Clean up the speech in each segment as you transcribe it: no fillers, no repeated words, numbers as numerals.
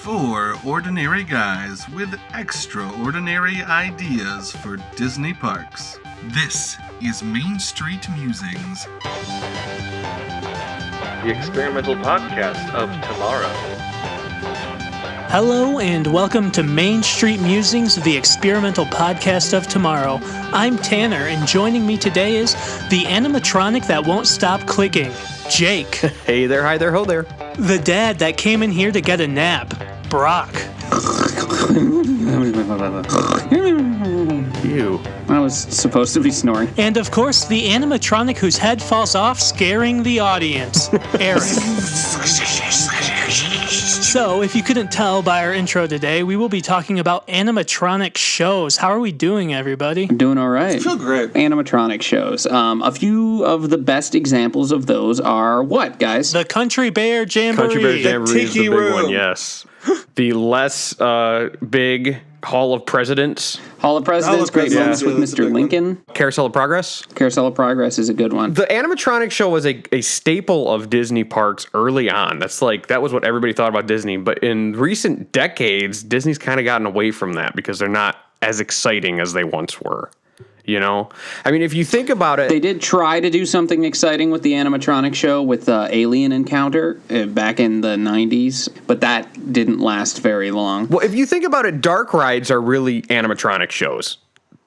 Four ordinary guys with extraordinary ideas for Disney parks. This is Main Street Musings, the experimental podcast of tomorrow. Hello and welcome to Main Street Musings, the experimental podcast of tomorrow. I'm Tanner, and joining me today is the animatronic that won't stop clicking, Jake. Hey there, hi there, ho there. The dad that came in here to get a nap, Brock. Ew. I was supposed to be snoring. And of course, the animatronic whose head falls off, scaring the audience, Eric. So, if you couldn't tell by our intro today, we will be talking about animatronic shows. How are we doing, everybody? I'm doing all right. I feel great. Animatronic shows. A few of the best examples of those are what, guys? The Country Bear Jamboree. Country Bear Jamboree is the Tiki big Room. one, yes. The less big Hall of Presidents. Hall of Presidents, great moments with that's a big Mr. one. Lincoln. Carousel of Progress. Carousel of Progress is a good one. The animatronic show was a staple of Disney parks early on. That was what everybody thought about Disney. But in recent decades, Disney's kind of gotten away from that because they're not as exciting as they once were. You know? I mean, if you think about it... They did try to do something exciting with the animatronic show with Alien Encounter back in the 90s, but that didn't last very long. Well, if you think about it, dark rides are really animatronic shows.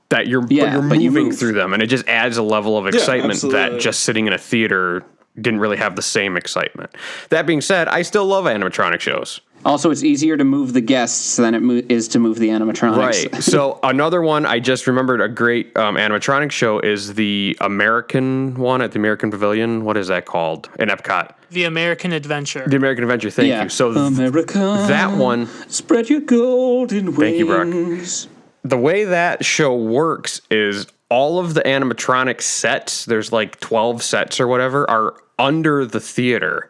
That you're moving through them, and it just adds a level of excitement that just sitting in a theater didn't really have the same excitement. That being said, I still love animatronic shows. Also, it's easier to move the guests than it is to move the animatronics. Right. So another one I just remembered, a great animatronic show is the American one at the American Pavilion. What is that called? In Epcot. The American Adventure. The American Adventure. Thank you. So America, that one. Spread your golden wings. Thank you, Brock. The way that show works is all of the animatronic sets, there's like 12 sets or whatever, are under the theater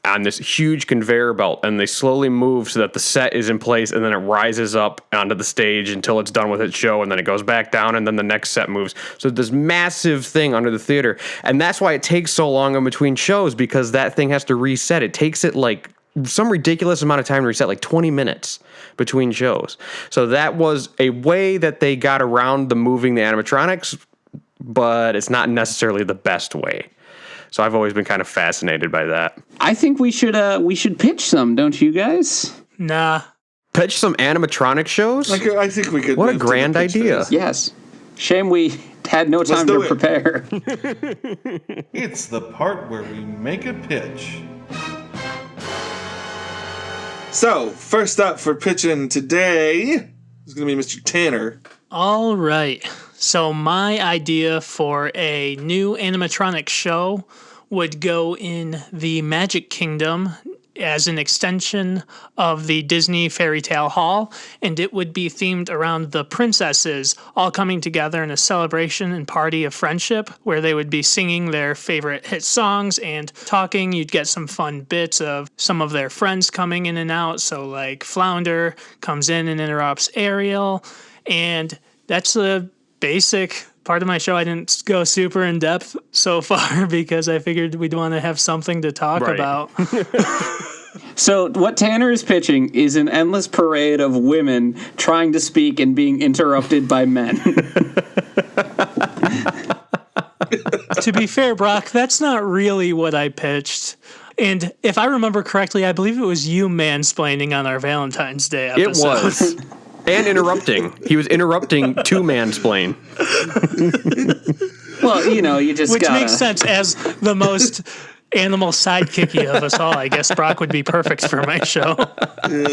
on this huge conveyor belt, and they slowly move so that the set is in place, and then it rises up onto the stage until it's done with its show, and then it goes back down, and then the next set moves. So this massive thing under the theater, and that's why it takes so long in between shows, because that thing has to reset. It takes it like some ridiculous amount of time to reset, like 20 minutes between shows. So that was a way that they got around the moving the animatronics, but it's not necessarily the best way. So I've always been kind of fascinated by that. I think we should pitch some, don't you guys? Nah. Pitch some animatronic shows? I think we could. What a grand idea. Yes. Shame we had no time to prepare. It's the part where we make a pitch. So, first up for pitching today is going to be Mr. Tanner. All right. So my idea for a new animatronic show would go in the Magic Kingdom as an extension of the Disney Fairy Tale Hall, and it would be themed around the princesses all coming together in a celebration and party of friendship where they would be singing their favorite hit songs and talking. You'd get some fun bits of some of their friends coming in and out. So like Flounder comes in and interrupts Ariel, and that's the basic part of my show. I didn't go super in depth so far because I figured we'd want to have something to talk about. So what Tanner is pitching is an endless parade of women trying to speak and being interrupted by men. To be fair, Brock, that's not really what I pitched. And if I remember correctly, I believe it was you mansplaining on our Valentine's Day episode. It was. And interrupting. He was interrupting to mansplain. Well, you just Which makes sense as the most animal sidekicky of us all. I guess Brock would be perfect for my show.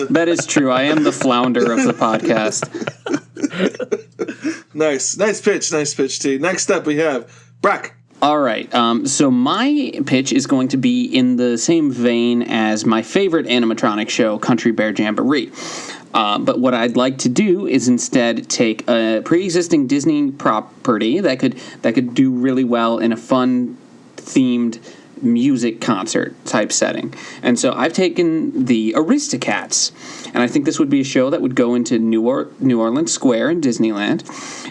That is true. I am the flounder of the podcast. Nice pitch, T. Next up we have Brock. All right. So my pitch is going to be in the same vein as my favorite animatronic show, Country Bear Jamboree. But what I'd like to do is instead take a pre-existing Disney property that could do really well in a fun themed music concert type setting. And so I've taken the Aristocats, and I think this would be a show that would go into New Orleans Square in Disneyland,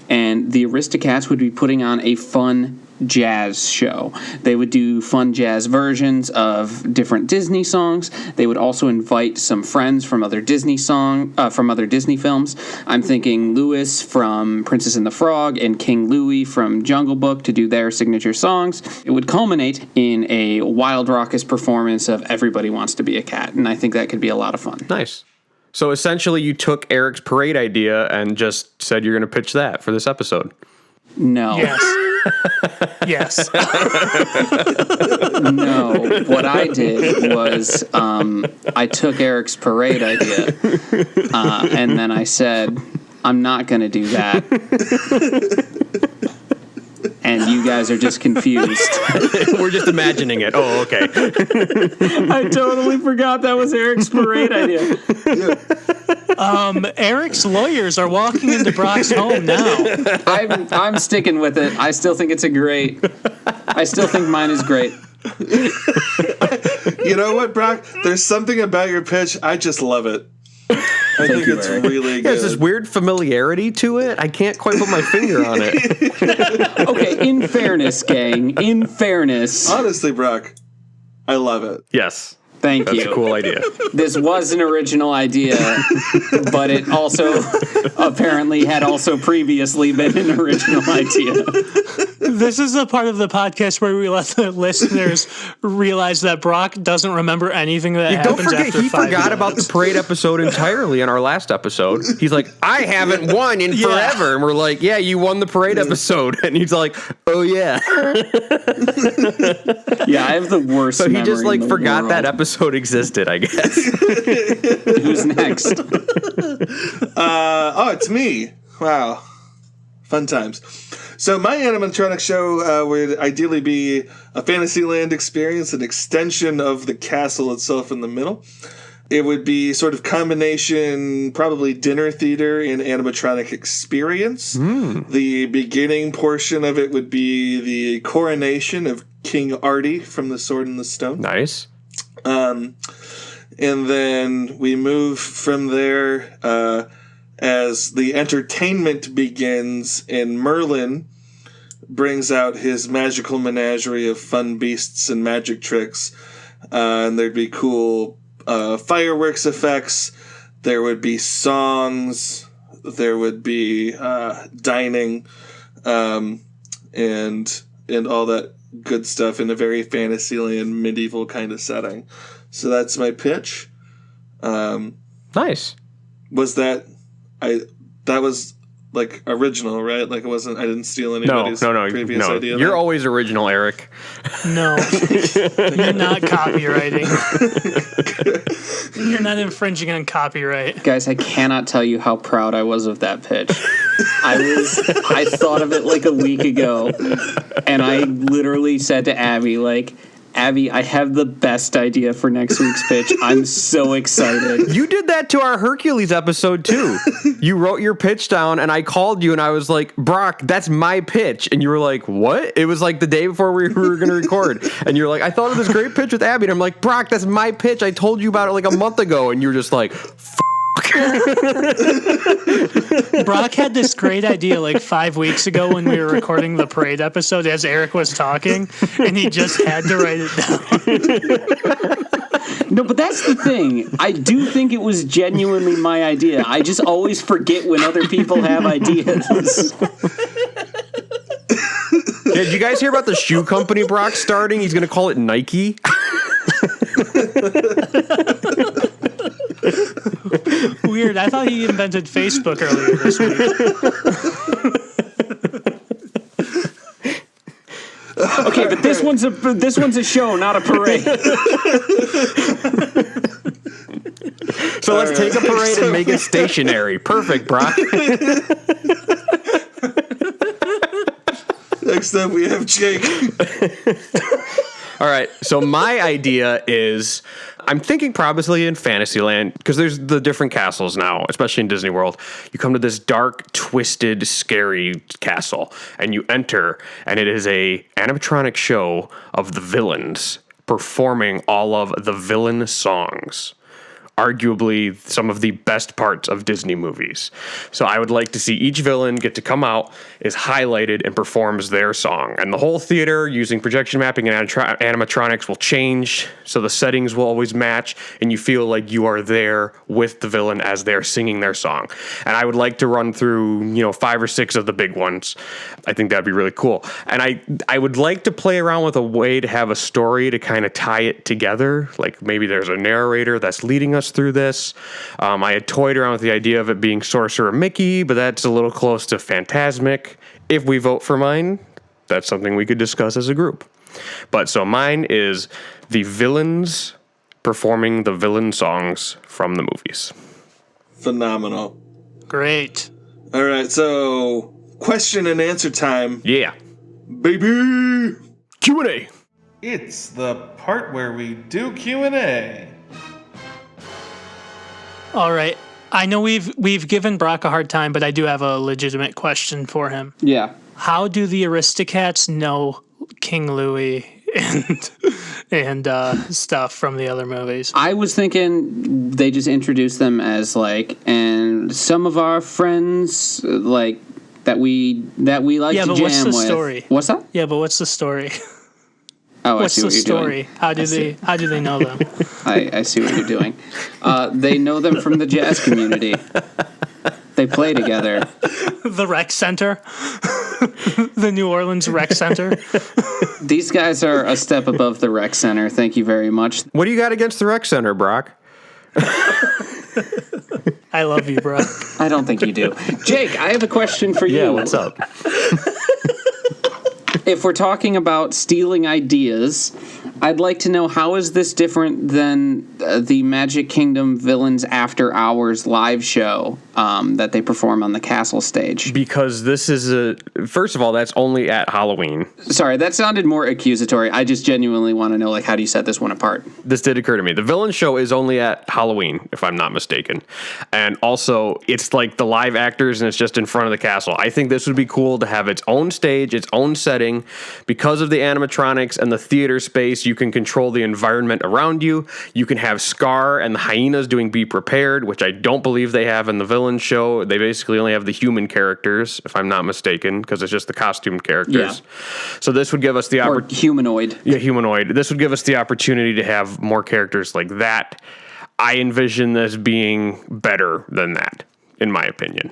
and the Aristocats would be putting on a fun jazz show. They would do fun jazz versions of different Disney songs. They would also invite some friends from other Disney films. I'm thinking Louis from Princess and the Frog and King Louie from Jungle Book to do their signature songs. It would culminate in a wild, raucous performance of Everybody Wants to Be a Cat, and I think that could be a lot of fun. Nice. So essentially, you took Eric's parade idea and just said you're going to pitch that for this episode. No. Yes. Yes. No. What I did was I took Eric's parade idea and then I said, I'm not going to do that. And you guys are just confused. We're just imagining it. Oh, okay. I totally forgot that was Eric's parade idea. Eric's lawyers are walking into Brock's home now. I'm sticking with it. I still think I still think mine is great. You know what, Brock? There's something about your pitch. I just love it. I think it's really good. There's this weird familiarity to it. I can't quite put my finger on it. Okay, in fairness, gang. In fairness. Honestly, Brock, I love it. Yes. Thank you. That's a cool idea. This was an original idea, but it also apparently had also previously been an original idea. This is the part of the podcast where we let the listeners realize that Brock doesn't remember anything that happens. Don't forget, after he 5 forgot minutes. about the parade episode entirely in our last episode. He's like, I haven't won in forever. And we're like, yeah, you won the parade episode. And he's like, oh, yeah. Yeah, I have the worst So he memory just in the forgot world. that episode existed, I guess. Who's next? It's me. Wow. Fun times. So my animatronic show would ideally be a Fantasyland experience, an extension of the castle itself in the middle. It would be sort of combination, probably dinner theater and animatronic experience. The beginning portion of it would be the coronation of King Artie from The Sword and the Stone. Nice. And then we move from there as the entertainment begins and Merlin brings out his magical menagerie of fun beasts and magic tricks. And there'd be cool fireworks effects. There would be songs. There would be dining and all that good stuff in a very Fantasyland medieval kind of setting. So that's my pitch. Nice. Was that was like original, right? Like it wasn't. I didn't steal anybody's previous idea. You're always original, Eric. No, you're not copywriting. You're not infringing on copyright. Guys, I cannot tell you how proud I was of that pitch. I thought of it like a week ago, and I literally said to Abby, like, Abby, I have the best idea for next week's pitch. I'm so excited. You did that to our Hercules episode, too. You wrote your pitch down, and I called you, and I was like, Brock, that's my pitch. And you were like, what? It was like the day before we were going to record. And you're like, I thought of this great pitch with Abby. And I'm like, Brock, that's my pitch. I told you about it like a month ago. And you were just like, Brock had this great idea like 5 weeks ago when we were recording the parade episode as Eric was talking, and he just had to write it down. No, but that's the thing. I do think it was genuinely my idea. I just always forget when other people have ideas. Yeah, did you guys hear about the shoe company Brock's starting? He's going to call it Nike. Weird. I thought he invented Facebook earlier this week. Okay, but this one's a show, not a parade. So let's take a parade and make it stationary. Perfect, Brock. Next up, we have Jake. All right, so my idea is I'm thinking probably in Fantasyland because there's the different castles now, especially in Disney World. You come to this dark, twisted, scary castle, and you enter, and it is a animatronic show of the villains performing all of the villain songs. arguably some of the best parts of Disney movies. So I would like to see each villain get to come out, is highlighted, and performs their song. And the whole theater, using projection mapping and animatronics, will change, so the settings will always match, and you feel like you are there with the villain as they're singing their song. And I would like to run through, 5 or 6 of the big ones. I think that'd be really cool. And I would like to play around with a way to have a story to kind of tie it together. Like maybe there's a narrator that's leading us through this. I had toyed around with the idea of it being Sorcerer Mickey, but that's a little close to Phantasmic. If we vote for mine, that's something we could discuss as a group. But so mine is the villains performing the villain songs from the movies. Phenomenal. Great. All right, so question and answer time. Yeah. Baby! Q&A. It's the part where we do Q&A. All right. I know we've given Brock a hard time, but I do have a legitimate question for him. Yeah. How do the Aristocats know King Louis and stuff from the other movies? I was thinking they just introduced them as and some of our friends that we like to jam with. What's the story? What's that? Yeah, but what's the story? Oh, What's I see the what you're story? doing. How do they know them? I see what you're doing. They know them from the jazz community. They play together. The rec center, the New Orleans rec center. These guys are a step above the rec center. Thank you very much. What do you got against the rec center, Brock? I love you, bro. I don't think you do. Jake, I have a question for you. Yeah, what's up? If we're talking about stealing ideas, I'd like to know, how is this different than the Magic Kingdom Villains After Hours live show that they perform on the castle stage? Because this is first of all, that's only at Halloween. Sorry, that sounded more accusatory. I just genuinely want to know, how do you set this one apart? This did occur to me. The villain show is only at Halloween, if I'm not mistaken. And also, it's like the live actors and it's just in front of the castle. I think this would be cool to have its own stage, its own setting. Because of the animatronics and the theater space, you can control the environment around you. You can have Scar and the hyenas doing Be Prepared, which I don't believe they have in the villain show. They basically only have the human characters, if I'm not mistaken, because it's just the costumed characters. Yeah. So this would give us the Or humanoid. Yeah, humanoid. This would give us the opportunity to have more characters like that. I envision this being better than that, in my opinion,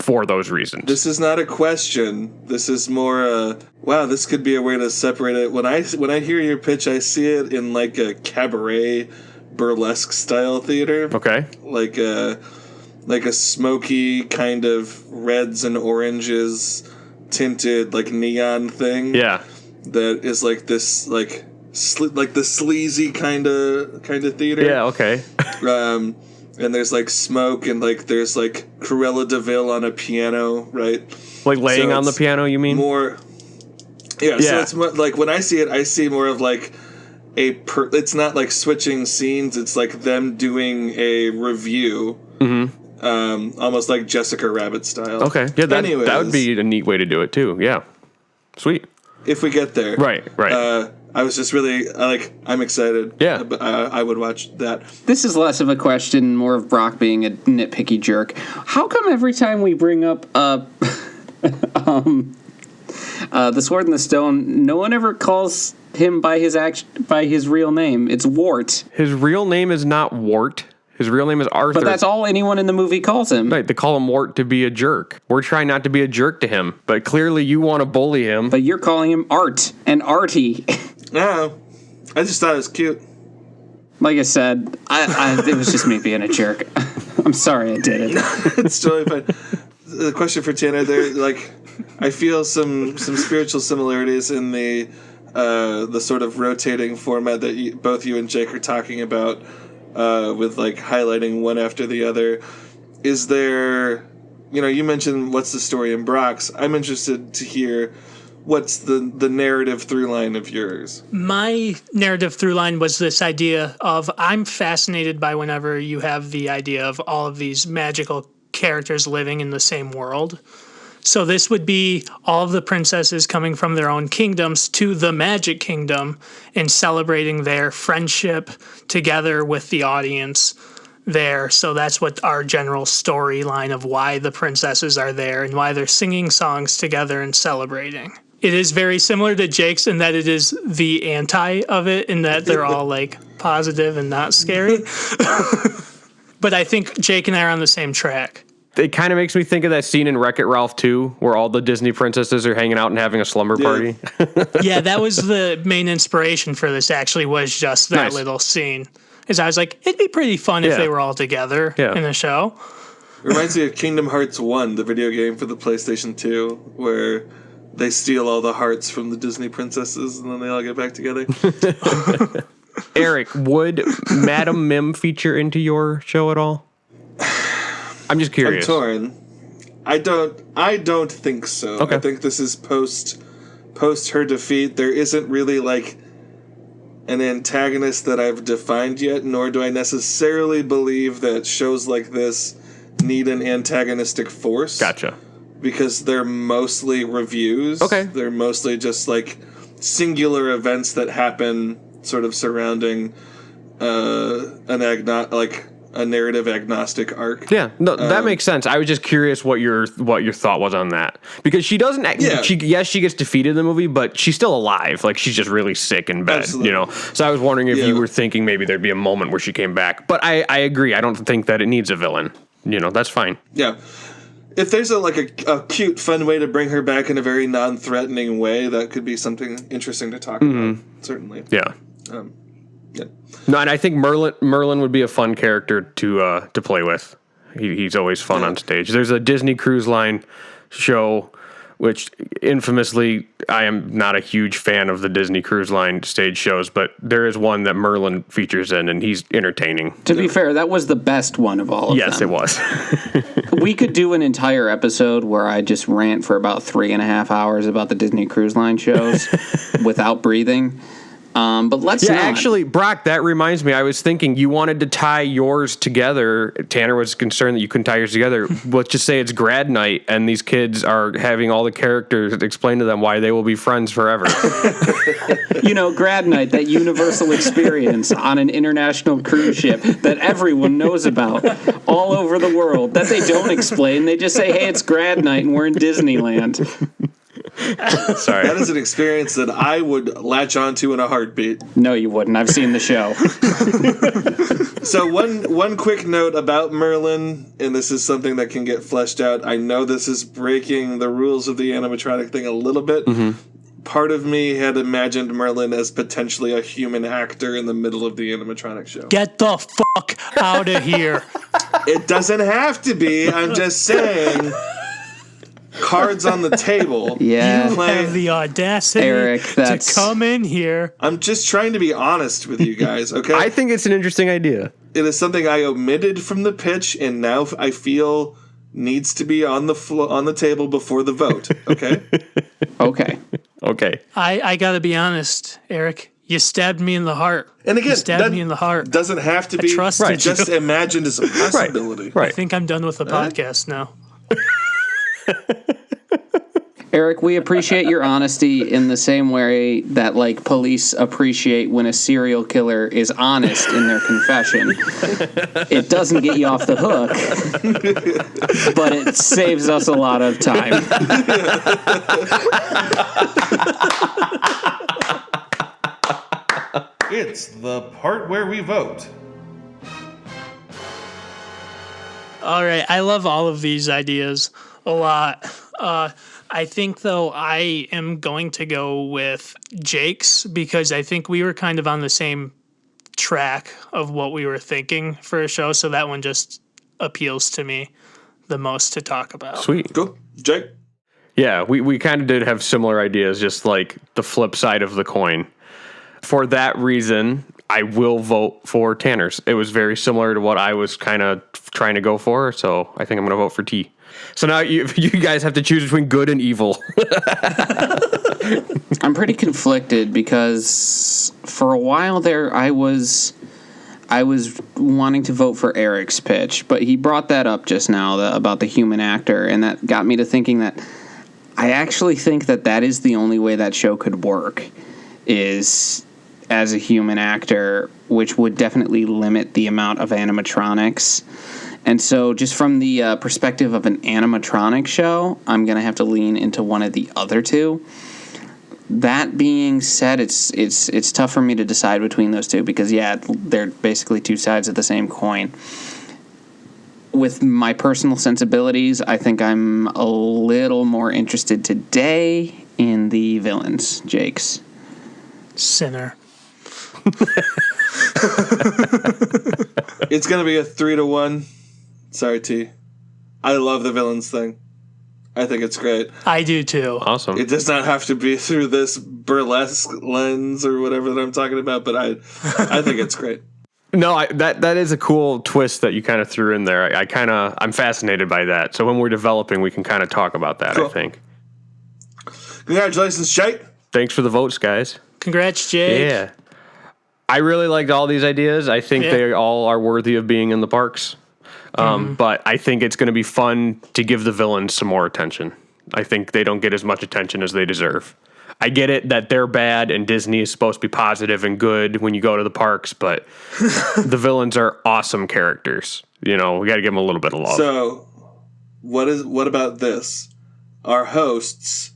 for those reasons. This is not a question. This is more wow, this could be a way to separate it. When I hear your pitch, I see it in like a cabaret burlesque style theater. Okay. Like a smoky kind of reds and oranges tinted like neon thing. Yeah. That is like this like the sleazy kind of theater. Yeah, okay. And there's like smoke and like there's like Cruella de Vil on a piano, right? Like laying on the piano, you mean? More. Yeah. So it's more, like when I see it, I see more of like it's not like switching scenes. It's like them doing a review. Mm-hmm. Almost like Jessica Rabbit style. Okay. Yeah, that would be a neat way to do it too. Yeah. Sweet. If we get there. Right. I was just really I'm excited. Yeah. I would watch that. This is less of a question, more of Brock being a nitpicky jerk. How come every time we bring up the Sword in the Stone, no one ever calls him by his real name? It's Wart. His real name is not Wart. His real name is Arthur. But that's all anyone in the movie calls him. Right, they call him Wart to be a jerk. We're trying not to be a jerk to him, but clearly you want to bully him. But you're calling him Art and Artie. No, I just thought it was cute. Like I said, it was just me being a jerk. I'm sorry I did it. It's totally fine. The question for Tanner, I feel some spiritual similarities in the sort of rotating format that both you and Jake are talking about, with like highlighting one after the other. Is there, you mentioned what's the story in Brock's. I'm interested to hear what's the narrative through line of yours. My narrative through line was this idea of, I'm fascinated by whenever you have the idea of all of these magical characters living in the same world. So this would be all of the princesses coming from their own kingdoms to the Magic Kingdom and celebrating their friendship together with the audience there. So that's what our general storyline of why the princesses are there and why they're singing songs together and celebrating. It is very similar to Jake's in that it is the anti of it, in that they're all like positive and not scary. But I think Jake and I are on the same track. It kind of makes me think of that scene in Wreck-It Ralph 2 where all the Disney princesses are hanging out and having a slumber party. Yeah, that was the main inspiration for this, actually, was just that little scene. Because I was like, it'd be pretty fun if they were all together in a show. Reminds me of Kingdom Hearts 1, the video game for the PlayStation 2, where they steal all the hearts from the Disney princesses and then they all get back together. Eric, would Madam Mim feature into your show at all? I'm just curious. I'm torn. I don't think so. Okay. I think this is post her defeat. There isn't really like an antagonist that I've defined yet, nor do I necessarily believe that shows like this need an antagonistic force. Gotcha. Because they're mostly reviews. Okay. They're mostly just like singular events that happen sort of surrounding a narrative agnostic arc. Yeah, no, that makes sense. I was just curious what your thought was on that, because she doesn't. She gets defeated in the movie, but she's still alive. Like, she's just really sick in bed. Absolutely. You know. So I was wondering if you were thinking maybe there'd be a moment where she came back. But I agree. I don't think that it needs a villain. You know, that's fine. Yeah. If there's a cute, fun way to bring her back in a very non-threatening way, that could be something interesting to talk about. Certainly. Yeah. Yeah. No, and I think Merlin would be a fun character to play with. He's always fun on stage. There's a Disney Cruise Line show, which infamously I am not a huge fan of the Disney Cruise Line stage shows, but there is one that Merlin features in, and he's entertaining. To be fair, that was the best one of all of them. Yes, it was. We could do an entire episode where I just rant for about 3.5 hours about the Disney Cruise Line shows without breathing. But let's not. Actually, Brock, that reminds me. I was thinking you wanted to tie yours together. Tanner was concerned that you couldn't tie yours together. Let's just say it's grad night, and these kids are having all the characters explain to them why they will be friends forever. You know, grad night, that universal experience on an international cruise ship that everyone knows about all over the world, that they don't explain. They just say, hey, it's grad night, and we're in Disneyland. Sorry. That is an experience that I would latch onto in a heartbeat. No, you wouldn't. I've seen the show. So one quick note about Merlin, and this is something that can get fleshed out. I know this is breaking the rules of the animatronic thing a little bit. Part of me had imagined Merlin as potentially a human actor in the middle of the animatronic show. Get the fuck out of here. It doesn't have to be. I'm just saying. Cards on the table. Yeah. You have the audacity Eric, to come in here. I'm just trying to be honest with you guys, okay? I think it's an interesting idea. It is something I omitted from the pitch, and now I feel needs to be on the table before the vote, okay? Okay. I gotta be honest, Eric. You stabbed me in the heart. And again, you stabbed me in the heart. Doesn't have to be trusted just you. imagined as a possibility. Right. I think I'm done with the podcast now. Eric, we appreciate your honesty in the same way that, like, police appreciate when a serial killer is honest in their confession. It doesn't get you off the hook, but it saves us a lot of time. It's the part where we vote. All right, I love all of these ideas a lot. I think, though, I am going to go with Jake's because I think we were kind of on the same track of what we were thinking for a show, so that one just appeals to me the most to talk about. Sweet. Cool. Jake? Yeah, we kind of did have similar ideas, just like the flip side of the coin. For that reason, I will vote for Tanner's. It was very similar to what I was kind of trying to go for, so I think I'm going to vote for T. So now you guys have to choose between good and evil. I'm pretty conflicted because for a while there I was wanting to vote for Eric's pitch, but he brought that up just now about the human actor, and that got me to thinking that I actually think that is the only way that show could work, is as a human actor, which would definitely limit the amount of animatronics. And so just from the perspective of an animatronic show, I'm going to have to lean into one of the other two. That being said, it's tough for me to decide between those two because, yeah, they're basically two sides of the same coin. With my personal sensibilities, I think I'm a little more interested today in the villains, Jakes. Sinner. It's going to be a 3-1. Sorry, T. I love the villains thing. I think it's great. I do too. Awesome. It does not have to be through this burlesque lens or whatever that I'm talking about, but I think it's great. No, that is a cool twist that you kind of threw in there. I'm fascinated by that. So when we're developing, we can kind of talk about that, cool. I think. Congratulations, Jake. Thanks for the votes, guys. Congrats, Jake. Yeah. I really liked all these ideas. I think they all are worthy of being in the parks. But I think it's going to be fun to give the villains some more attention. I think they don't get as much attention as they deserve. I get it that they're bad and Disney is supposed to be positive and good when you go to the parks, but the villains are awesome characters. You know, we got to give them a little bit of love. So, what about this? Our hosts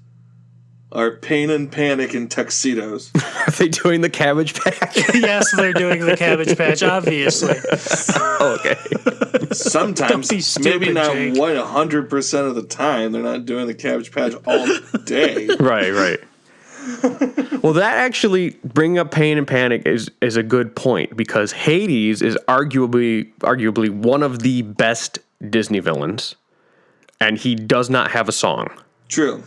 are Pain and Panic in tuxedos. Are they doing the Cabbage Patch? Yes, they're doing the Cabbage Patch, obviously. Okay. Sometimes, stupid, maybe not Jake. 100% of the time, they're not doing the Cabbage Patch all day. Right. Well, that actually, bringing up Pain and Panic is a good point because Hades is arguably one of the best Disney villains, and he does not have a song. True.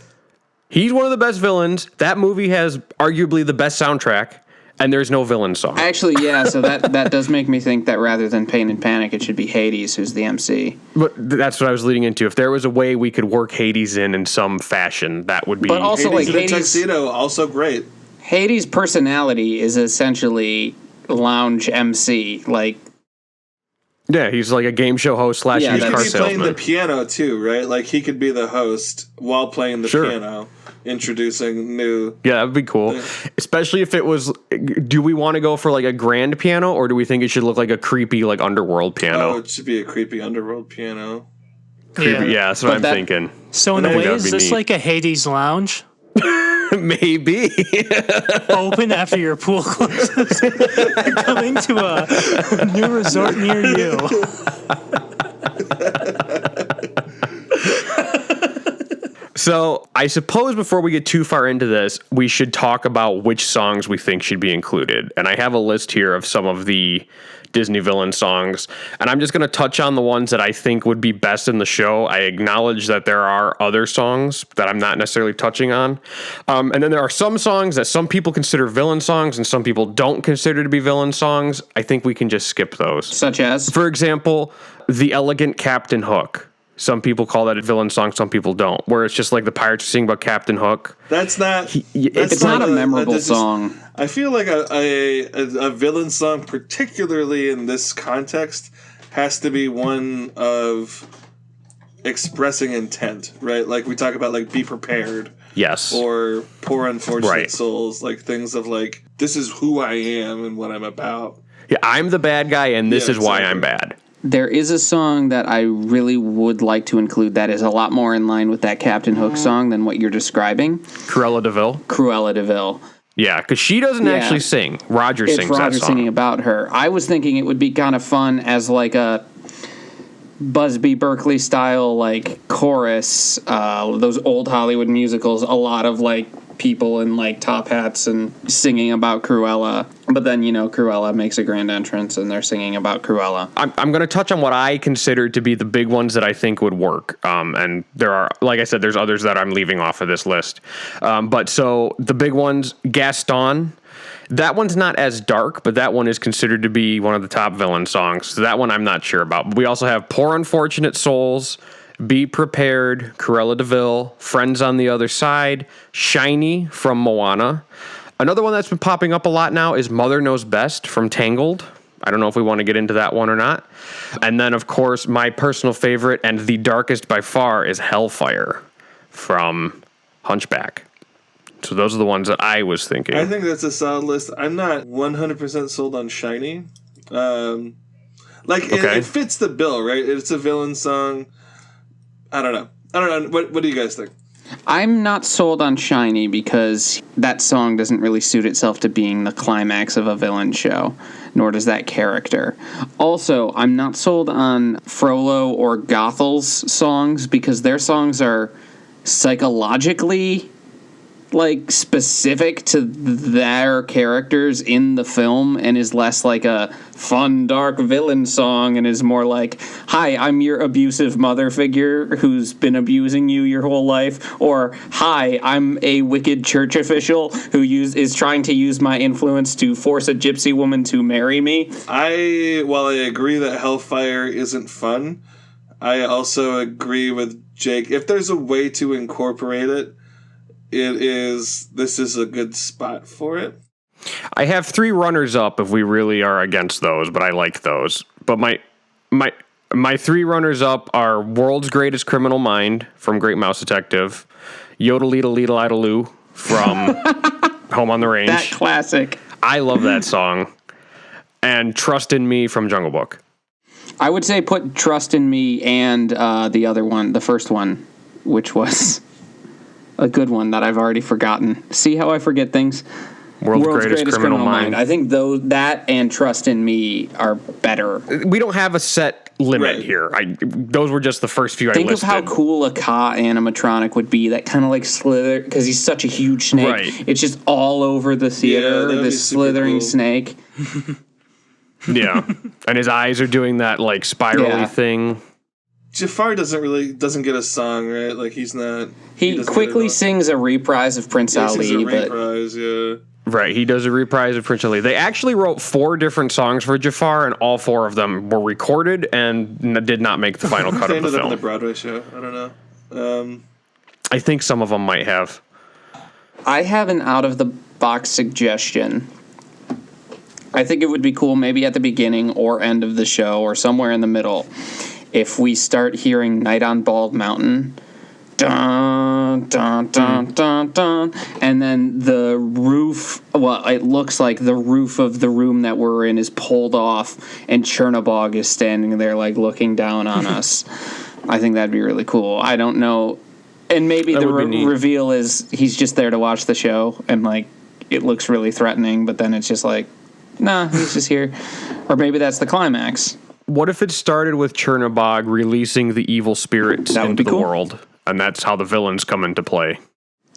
He's one of the best villains. That movie has arguably the best soundtrack, and there's no villain song. Actually, yeah, so that does make me think that rather than Pain and Panic, it should be Hades who's the MC. But that's what I was leading into. If there was a way we could work Hades in some fashion, that would be... But also, Hades like, in a tuxedo, also great. Hades' personality is essentially lounge MC. Like, yeah, he's like a game show host / Yeah, used He car could be playing salesman. the piano too, right? Like he could be the host while playing the piano, introducing new. Yeah, that would be cool. Especially if it was... Do we want to go for like a grand piano, or do we think it should look like a creepy like underworld piano? Oh, it should be a creepy underworld piano. Creepy, yeah, that's what I'm thinking. So in a think way, that'd is be this neat. like a Hades lounge? Maybe. Open after your pool closes. Coming to a new resort near you. So I suppose before we get too far into this, we should talk about which songs we think should be included. And I have a list here of some of the Disney villain songs, and I'm just going to touch on the ones that I think would be best in the show. I acknowledge that there are other songs that I'm not necessarily touching on. And then there are some songs that some people consider villain songs and some people don't consider to be villain songs. I think we can just skip those. such as? For example, The Elegant Captain Hook. Some people call that a villain song, some people don't. Where it's just like the pirates are singing about Captain Hook. That's not. It's not a memorable song. I feel like a villain song, particularly in this context, has to be one of expressing intent, right? Like we talk about, like Be Prepared. Yes. Or Poor Unfortunate Right. Souls, like things of like, this is who I am and what I'm about. Yeah, I'm the bad guy, and this is why I'm bad. There is a song that I really would like to include that is a lot more in line with that Captain Hook song than what you're describing. Cruella DeVille. Cruella DeVille. Yeah, because she doesn't actually sing. Roger It's sings Roger that song. singing about her. I was thinking it would be kind of fun as like a Busby Berkeley style like chorus. Those old Hollywood musicals, a lot of like people in like top hats and singing about Cruella. But then, you know, Cruella makes a grand entrance and they're singing about Cruella. I'm going to touch on what I consider to be the big ones that I think would work. And there are, like I said, there's others that I'm leaving off of this list. But so the big ones, Gaston. That one's not as dark, but that one is considered to be one of the top villain songs. So that one I'm not sure about. But we also have Poor Unfortunate Souls, Be Prepared, Cruella DeVille, Friends on the Other Side, Shiny from Moana. Another one that's been popping up a lot now is Mother Knows Best from Tangled. I don't know if we want to get into that one or not. And then, of course, my personal favorite and the darkest by far is Hellfire from Hunchback. So those are the ones that I was thinking. I think that's a solid list. I'm not 100% sold on Shiny. It fits the bill, right? It's a villain song. I don't know. What do you guys think? I'm not sold on Shiny because that song doesn't really suit itself to being the climax of a villain show, nor does that character. Also, I'm not sold on Frollo or Gothel's songs because their songs are psychologically specific to their characters in the film and is less like a fun dark villain song and is more like, hi, I'm your abusive mother figure who's been abusing you your whole life, or hi, I'm a wicked church official who is trying to use my influence to force a gypsy woman to marry me. While I agree that Hellfire isn't fun, I also agree with Jake. If there's a way to incorporate it, this is a good spot for it. I have 3 runners-up if we really are against those, but I like those. But my 3 runners-up are World's Greatest Criminal Mind from Great Mouse Detective, Yodel-Leedle-Leedle-Idle-Loo from Home on the Range. That classic. I love that song. And Trust in Me from Jungle Book. I would say put Trust in Me and the other one, the first one, which was a good one that I've already forgotten. See how I forget things? World's Greatest Criminal Mind. I think that and Trust in Me are better. We don't have a set limit here. Those were just the first few I listed. Think of how cool a Ka animatronic would be that kind of slither, because he's such a huge snake. Right. It's just all over the theater, this slithering snake. Yeah. And his eyes are doing that spirally thing. Jafar doesn't get a song, right? He's not. He quickly sings a reprise of Prince Ali. Right, he does a reprise of Prince Ali. They actually wrote 4 different songs for Jafar, and all 4 of them were recorded and did not make the final cut of the film. On the Broadway show. I don't know. I think some of them might have. I have an out-of-the-box suggestion. I think it would be cool maybe at the beginning or end of the show or somewhere in the middle if we start hearing Night on Bald Mountain, dun, dun, dun, dun, dun, and then the roof, it looks like the roof of the room that we're in is pulled off, and Chernobog is standing there, looking down on us. I think that'd be really cool. I don't know. And maybe the reveal is he's just there to watch the show, and, it looks really threatening, but then it's just nah, he's just here. Or maybe that's the climax. What if it started with Chernobog releasing the evil spirits into the world, and that's how the villains come into play?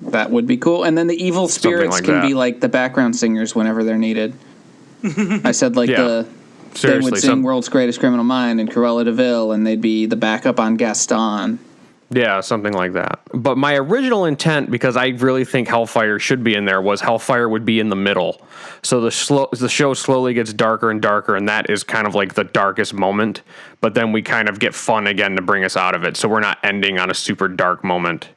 That would be cool. And then the evil spirits can be the background singers whenever they're needed. I said they would sing World's Greatest Criminal Mind and Cruella de Vil, and they'd be the backup on Gaston. Yeah, something like that. But my original intent, because I really think Hellfire should be in there, was Hellfire would be in the middle. So the show slowly gets darker and darker, and that is kind of the darkest moment. But then we kind of get fun again to bring us out of it. So we're not ending on a super dark moment,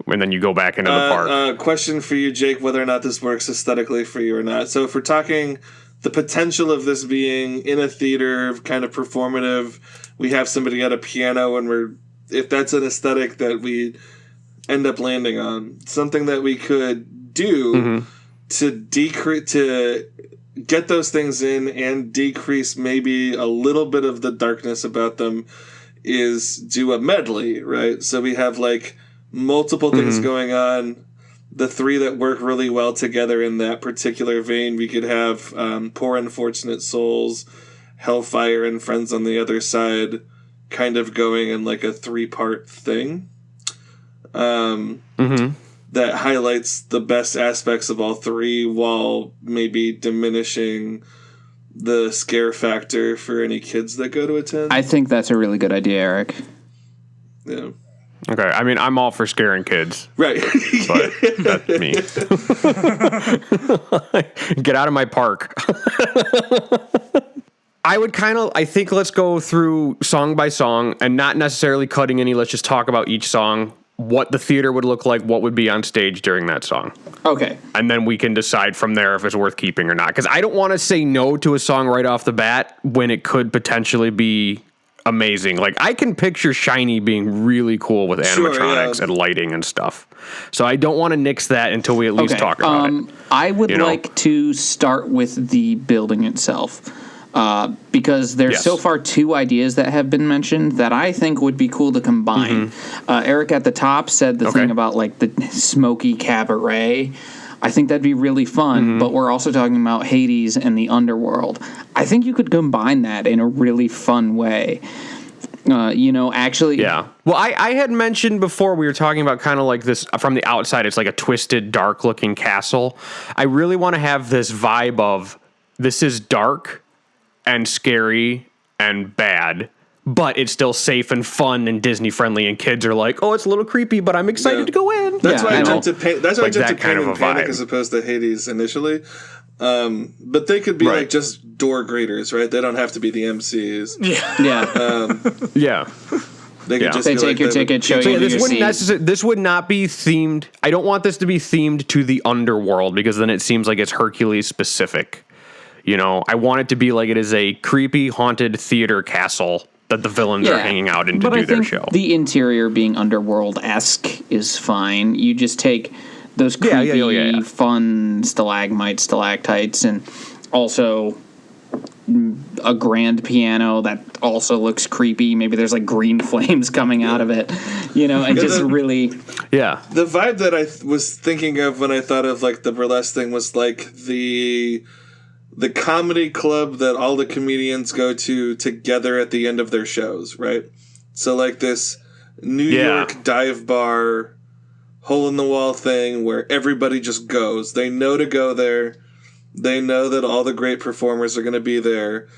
and then you go back into the park. Question for you, Jake, whether or not this works aesthetically for you or not. So if we're talking the potential of this being in a theater, kind of performative, we have somebody at a piano, and if that's an aesthetic that we end up landing on, something that we could do to get those things in and decrease maybe a little bit of the darkness about them is do a medley, right? So we have multiple things going on. The 3 that work really well together in that particular vein, we could have Poor Unfortunate Souls, Hellfire, and Friends on the Other Side kind of going in a 3-part thing that highlights the best aspects of all 3 while maybe diminishing the scare factor for any kids that go to attend. I think that's a really good idea, Eric. Yeah. Okay, I mean, I'm all for scaring kids. Right. But that's me. Get out of my park. I think let's go through song by song and not necessarily cutting any. Let's just talk about each song, what the theater would look like, what would be on stage during that song. Okay. And then we can decide from there if it's worth keeping or not. Because I don't want to say no to a song right off the bat when it could potentially be amazing. Like, I can picture Shiny being really cool with animatronics and lighting and stuff. So I don't want to nix that until we at least talk about it. I would like to start with the building itself. Because there's so far 2 ideas that have been mentioned that I think would be cool to combine. Eric at the top said the thing about like the smoky cabaret. I think that'd be really fun, but we're also talking about Hades and the underworld. I think you could combine that in a really fun way. Actually... Yeah. Well, I had mentioned before, we were talking about kind of like this, from the outside, it's like a twisted, dark-looking castle. I really want to have this vibe of, this is dark and scary and bad, but it's still safe and fun and Disney friendly, and kids are like, oh, it's a little creepy, but I'm excited to go in. That's why I jumped to Pain. That's why I jumped to Pain and Panic vibe. as opposed to Hades initially. But they could be like just door graders, right? They don't have to be the MCs. Yeah. They could just they be take like your ticket, show you this your wouldn't seat. this would not be themed. I don't want this to be themed to the underworld, because then it seems like it's Hercules specific. I want it to be like it is a creepy, haunted theater castle that the villains are hanging out in to do their show. The interior being underworld-esque is fine. You just take those creepy, fun stalagmites, stalactites, and also a grand piano that also looks creepy. Maybe there's like green flames coming out of it, and just really... Yeah. The vibe that I was thinking of when I thought of like the burlesque thing was like the comedy club that all the comedians go to together at the end of their shows, right? So like this New York dive bar, hole in the wall thing where everybody just goes. They know to go there. They know that all the great performers are going to be there.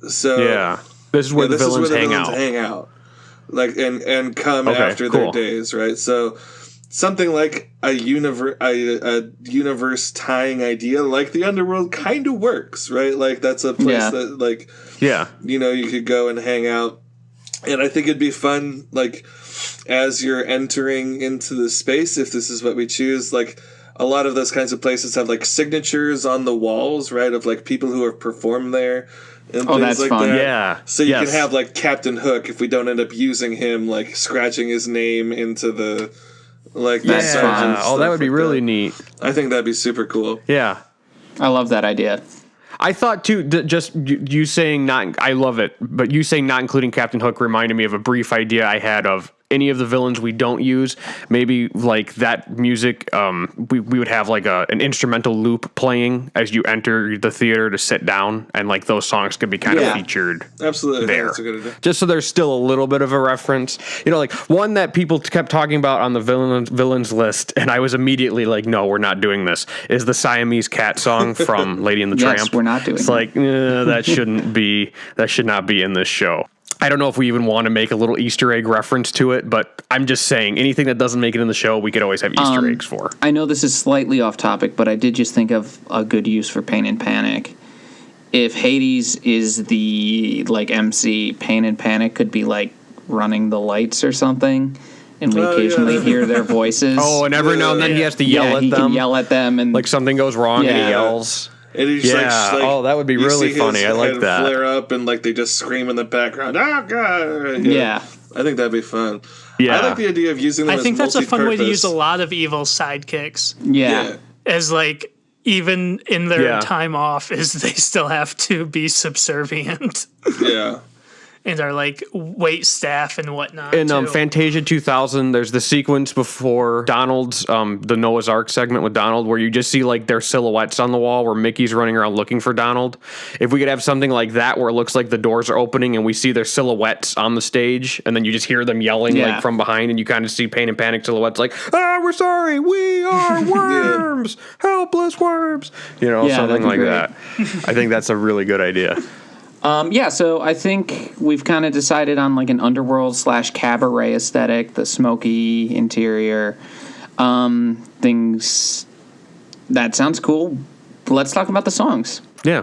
So this is where the villains hang out. Like and come after their days, right? So something like a universe tying idea like the underworld kind of works, right? Like that's a place that like you could go and hang out. And I think it'd be fun, like, as you're entering into the space, if this is what we choose, like, a lot of those kinds of places have, like, signatures on the walls, right, of, like, people who have performed there and things that's like fun. that. Yeah. So you can have, like, Captain Hook, if we don't end up using him, like, scratching his name into the, like, the signs. Oh, that would be really neat. I think that'd be super cool. Yeah. I love that idea. I thought too, just you saying not, I love it, but you saying not including Captain Hook reminded me of a brief idea I had of any of the villains we don't use. Maybe like that music, we would have like an instrumental loop playing as you enter the theater to sit down, and like those songs could be kind of featured. Absolutely, there. That's a good idea. Just so there's still a little bit of a reference, like one that people kept talking about on the villains list, and I was immediately like, no, we're not doing this. Is the Siamese cat song from Lady and the Tramp? Yes, we're not doing. It's like that shouldn't be. That should not be in this show. I don't know if we even want to make a little Easter egg reference to it, but I'm just saying anything that doesn't make it in the show, we could always have Easter eggs for. I know this is slightly off topic, but I did just think of a good use for Pain and Panic. If Hades is the like MC, Pain and Panic could be like running the lights or something, and we occasionally hear their voices. Oh, and every now and then he has to yell at he them. can yell at them, and like something goes wrong and he yells. And he's like, oh, that would be really funny. I like that. Flare up and like they just scream in the background. Oh god! Yeah. I think that'd be fun. Yeah, I like the idea of using them. I think that's a fun way to use a multi-purpose. lot of evil sidekicks. Yeah. As like even in their time off, is they still have to be subservient. Yeah. And are like wait staff and whatnot. In too. Fantasia 2000, there's the sequence before Donald's, the Noah's Ark segment with Donald, where you just see like their silhouettes on the wall where Mickey's running around looking for Donald. If we could have something like that where it looks like the doors are opening and we see their silhouettes on the stage, and then you just hear them yelling like from behind, and you kind of see Pain and Panic silhouettes like, we're sorry, we are worms, helpless worms, something like that. I think that's a really good idea. So I think we've kind of decided on like an underworld / cabaret aesthetic, the smoky interior, things. That sounds cool. Let's talk about the songs. Yeah.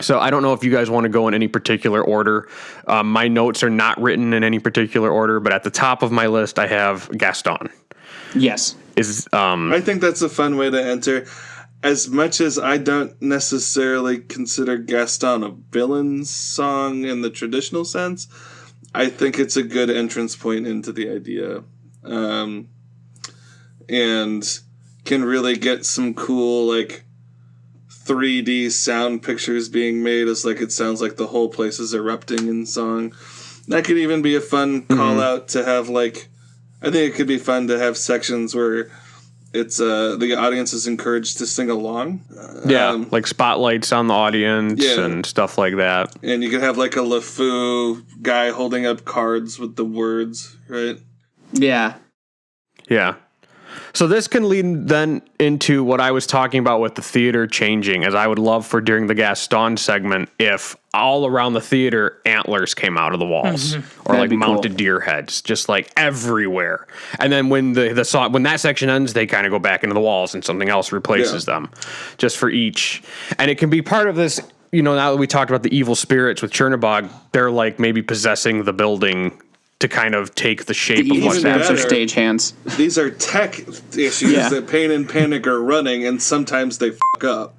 So I don't know if you guys want to go in any particular order. My notes are not written in any particular order, but at the top of my list I have Gaston. Yes. I think that's a fun way to enter. as much as I don't necessarily consider Gaston a villain's song in the traditional sense, I think it's a good entrance point into the idea. And can really get some cool, like, 3D sound pictures being made as, like, it sounds like the whole place is erupting in song. That could even be a fun call out to have, like, I think it could be fun to have sections where it's the audience is encouraged to sing along. Like spotlights on the audience and stuff like that. And you could have like a LeFou guy holding up cards with the words, right? Yeah. Yeah. So this can lead then into what I was talking about with the theater changing, as I would love for during the Gaston segment if all around the theater antlers came out of the walls or That'd like be mounted cool. deer heads, just like everywhere. And then when the song, when that section ends, they kind of go back into the walls and something else replaces them, just for each. And it can be part of this. You know, now that we talked about the evil spirits with Chernobog, they're like maybe possessing the building to kind of take the shape The of what's evil happening. are stage-hands. These are tech issues that Pain and Panic are running, and sometimes they fuck up.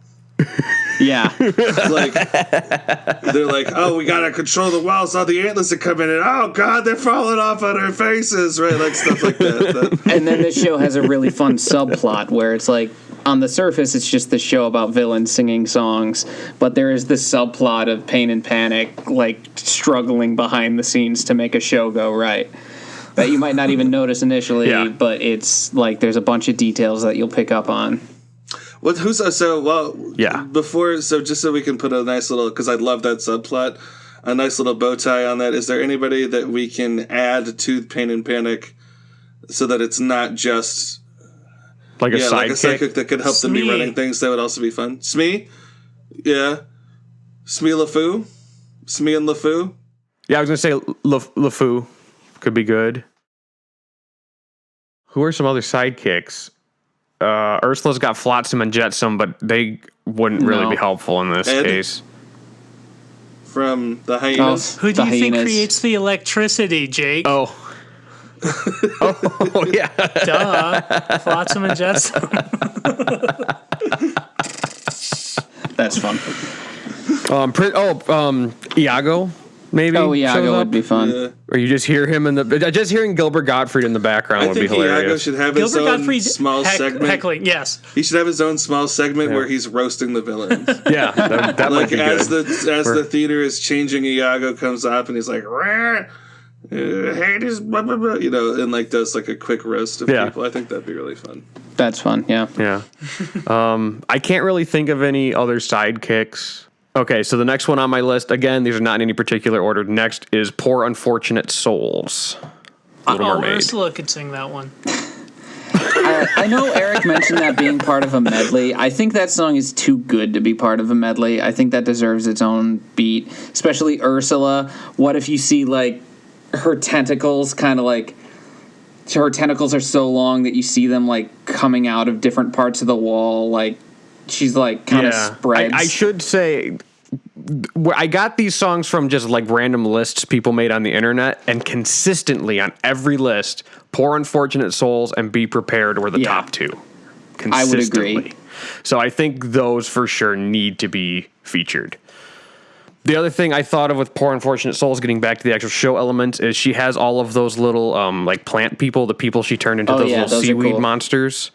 Yeah. Like, they're like, oh, we gotta control the walls. All the antlers are coming in. Oh, God, they're falling off on our faces, right? Like, stuff like that. And then this show has a really fun subplot where it's like, on the surface, it's just the show about villains singing songs, but there is this subplot of Pain and Panic, like, struggling behind the scenes to make a show go right. That you might not even notice initially, but it's like there's a bunch of details that you'll pick up on. Before, so just so we can put a nice little, because I love that subplot, a nice little bow tie on that. Is there anybody that we can add to Pain and Panic so that it's not just Like a sidekick? like a sidekick that could help them be Smee. running things? That would also be fun. Smee? Yeah. Smee LeFou? Smee and LeFou? Yeah, I was going to say LeFou could be good. Who are some other sidekicks? Ursula's got Flotsam and Jetsam, but they wouldn't really be helpful in this Ed? case. From the Hyenas? Who do The you think hyenas. creates the electricity, Jake? Oh, yeah. Duh. Flotsam and Jetsam. That's fun. Iago, maybe. Oh, Iago shows up. would be fun. Yeah. Or you just hear him just hearing Gilbert Gottfried in the background I would be think Iago hilarious. should have his Gilbert own Gottfried's small segment. heckling, yes. He should have his own small segment where he's roasting the villains. Yeah, that might Like be as good. the theater is changing, Iago comes up and he's like, "Rah, Hades, blah, blah, blah," you know, and like does like a quick roast of people. I think that'd be really fun. That's fun, yeah. Yeah. I can't really think of any other sidekicks. Okay, so the next one on my list, again, these are not in any particular order. Next is Poor Unfortunate Souls. Little Mermaid. Ursula could sing that one. I know Eric mentioned that being part of a medley. I think that song is too good to be part of a medley. I think that deserves its own beat, especially Ursula. What if you see, like, her tentacles kind of like... Her tentacles are so long that you see them, like, coming out of different parts of the wall, like... She's like kind of spreads. I should say, I got these songs from just like random lists people made on the internet, and consistently on every list, Poor Unfortunate Souls and Be Prepared were the top two. I would agree. So I think those for sure need to be featured. The other thing I thought of with Poor Unfortunate Souls, getting back to the actual show elements, is she has all of those little like plant people, the people she turned into those those are seaweed cool. monsters.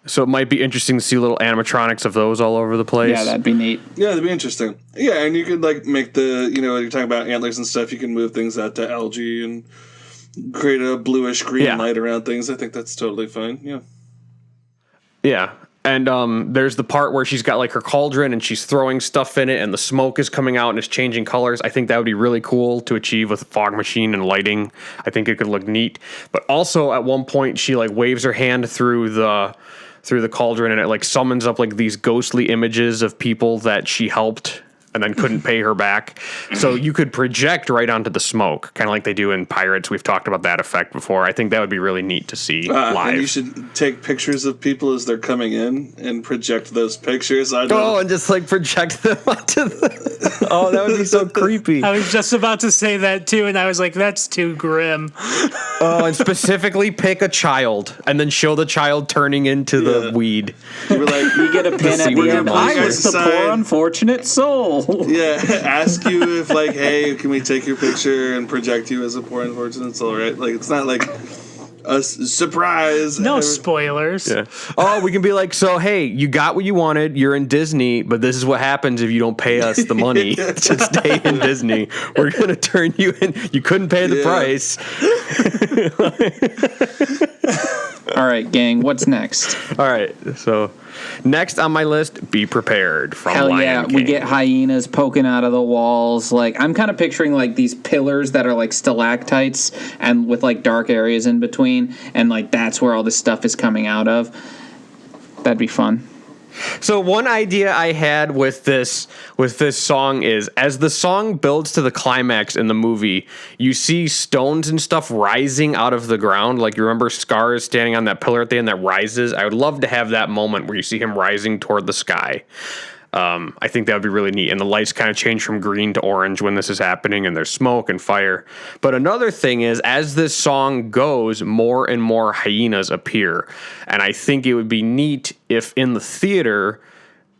So it might be interesting to see little animatronics of those all over the place. Yeah, that'd be neat. Yeah, that'd be interesting. Yeah, and you could like make the, you know, when you're talking about antlers and stuff, you can move things out to algae and create a bluish green light around things. I think that's totally fine. Yeah. Yeah. And there's the part where she's got like her cauldron and she's throwing stuff in it and the smoke is coming out and it's changing colors. I think that would be really cool to achieve with a fog machine and lighting. I think it could look neat. But also at one point she like waves her hand through the cauldron and it like summons up like these ghostly images of people that she helped and then couldn't pay her back. So you could project right onto the smoke, kind of like they do in Pirates. We've talked about that effect before. I think that would be really neat to see live. And you should take pictures of people as they're coming in and project those pictures. And just like project them onto the... Oh, that would be so creepy. I was just about to say that too, and I was like, that's too grim. Oh, and specifically pick a child and then show the child turning into the weed. You were like, You get a pin at the end. I was the poor unfortunate soul. Yeah, ask you if like, hey, can we take your picture and project you as a poor unfortunate soul, right? Like, it's not like a surprise. No spoilers. Yeah. Oh, we can be like, so hey, you got what you wanted. You're in Disney, but this is what happens if you don't pay us the money to stay in Disney. We're gonna turn you in. You couldn't pay the price. All right, gang. What's next? All right. So next on my list, Be Prepared from Hell Lion yeah, King. we get hyenas poking out of the walls. Like, I'm kind of picturing like these pillars that are like stalactites and with like dark areas in between, and like that's where all this stuff is coming out of. That'd be fun. So one idea I had with this song is, as the song builds to the climax in the movie, you see stones and stuff rising out of the ground. Like, you remember Scar is standing on that pillar at the end that rises? I would love to have that moment where you see him rising toward the sky. I think that would be really neat. And the lights kind of change from green to orange when this is happening, and there's smoke and fire. But another thing is, as this song goes, more and more hyenas appear. And I think it would be neat if in the theater,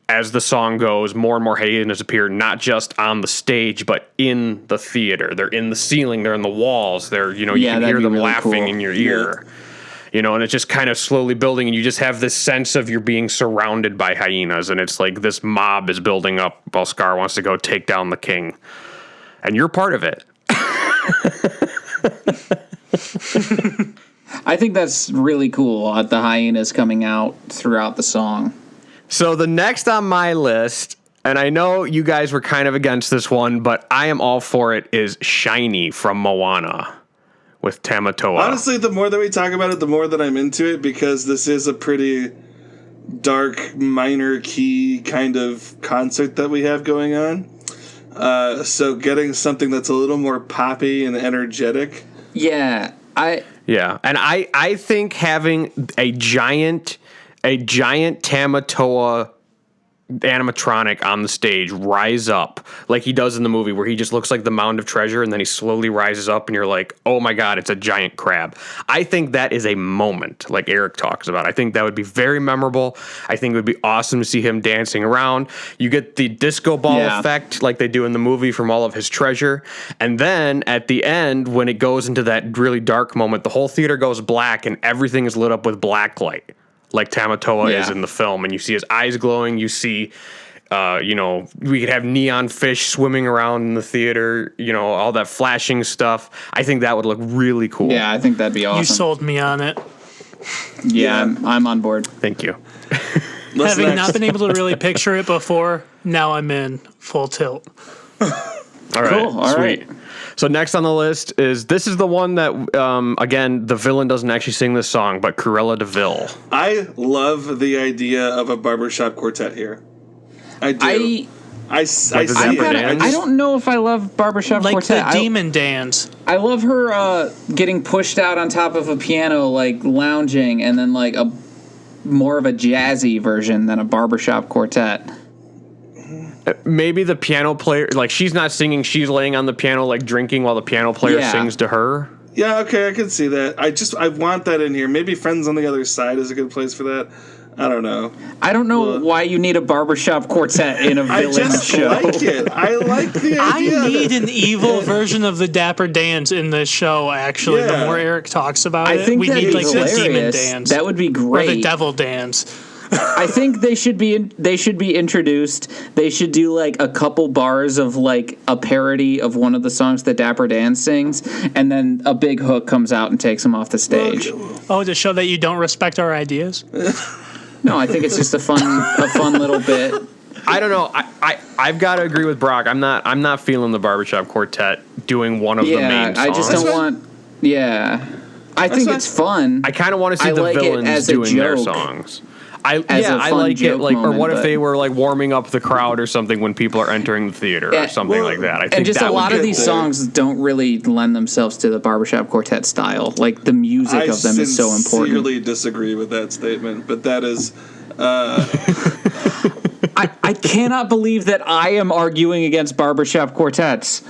as the song goes, more and more hyenas appear, not just on the stage, but in the theater. They're in the ceiling, they're in the walls, they're, you can hear them really laughing cool. in your ear. And it's just kind of slowly building, and you just have this sense of you're being surrounded by hyenas, and it's like this mob is building up while Scar wants to go take down the king. And you're part of it. I think that's really cool, the hyenas coming out throughout the song. So the next on my list, and I know you guys were kind of against this one, but I am all for it, is Shiny from Moana with Tamatoa. Honestly, the more that we talk about it, the more that I'm into it, because this is a pretty dark, minor key kind of concert that we have going on. So getting something that's a little more poppy and energetic. Yeah, and I think having a giant Tamatoa animatronic on the stage rise up like he does in the movie, where he just looks like the mound of treasure and then he slowly rises up and you're like, oh my god, it's a giant crab. I think that is a moment like Eric talks about. I think that would be very memorable. I think it would be awesome to see him dancing around. You get the disco ball effect like they do in the movie from all of his treasure, and then at the end when it goes into that really dark moment, the whole theater goes black and everything is lit up with black light like Tamatoa is in the film, and you see his eyes glowing. You see, we could have neon fish swimming around in the theater, all that flashing stuff. I think that would look really cool. Yeah, I think that'd be awesome. You sold me on it. Yeah, I'm on board. Thank you. Having not been able to really picture it before, now I'm in full tilt. All right, cool. All sweet. right. So next on the list is the one that, again, the villain doesn't actually sing this song, but Cruella de Vil. I love the idea of a barbershop quartet here. I do. I don't know if I love barbershop like quartet. the demon dance. I love her getting pushed out on top of a piano, like lounging, and then like a more of a jazzy version than a barbershop quartet. Maybe the piano player, like she's not singing, she's laying on the piano like drinking while the piano player sings to her. Yeah, okay, I can see that. I want that in here. Maybe Friends on the Other Side is a good place for that. I don't know. I don't know why you need a barbershop quartet in a villain show. I like it. I like the idea. I need an evil version of the Dapper Dans in this show, actually. The more Eric talks about it, think we need like hilarious. the demon dance. That would be great. Or the devil dance. I think they should be introduced. They should do like a couple bars of like a parody of one of the songs that Dapper Dan sings, and then a big hook comes out and takes them off the stage. Oh, to show that you don't respect our ideas? No, I think it's just a fun little bit. I don't know. I've got to agree with Brock. I'm not feeling the barbershop quartet doing one of the main songs. I just don't want. Yeah, I think it's fun. I kind of want to see the villains doing their songs. a I fun like it. joke Like, moment, or what if but- they were like warming up the crowd or something when people are entering the theater or something like that? I think And just that a lot would of be these cool. songs don't really lend themselves to the barbershop quartet style. Like the music of them is so I important. sincerely disagree with that statement, but that is. I cannot believe that I am arguing against barbershop quartets.